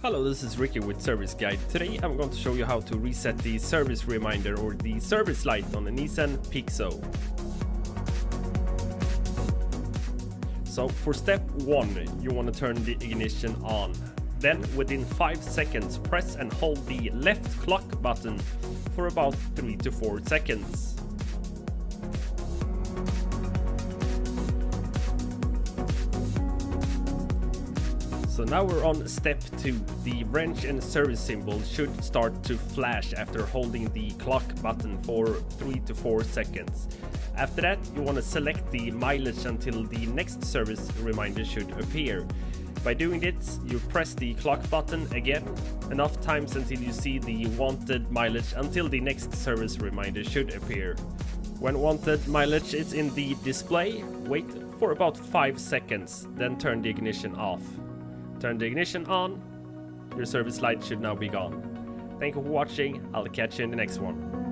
Hello, this is Ricky with Service Guide. Today I'm going to show you how to reset the service reminder or the service light on the Nissan Pixo. So for step 1, you want to turn the ignition on. Then within 5 seconds press and hold the left clock button for about 3 to 4 seconds. So now we're on step 2. The wrench and service symbol should start to flash after holding the clock button for 3 to 4 seconds. After that, you want to select the mileage until the next service reminder should appear. By doing this, you press the clock button again enough times until you see the wanted mileage until the next service reminder should appear. When wanted mileage is in the display, wait for about 5 seconds, then turn the ignition off. Turn the ignition on, your service light should now be gone. Thank you for watching, I'll catch you in the next one.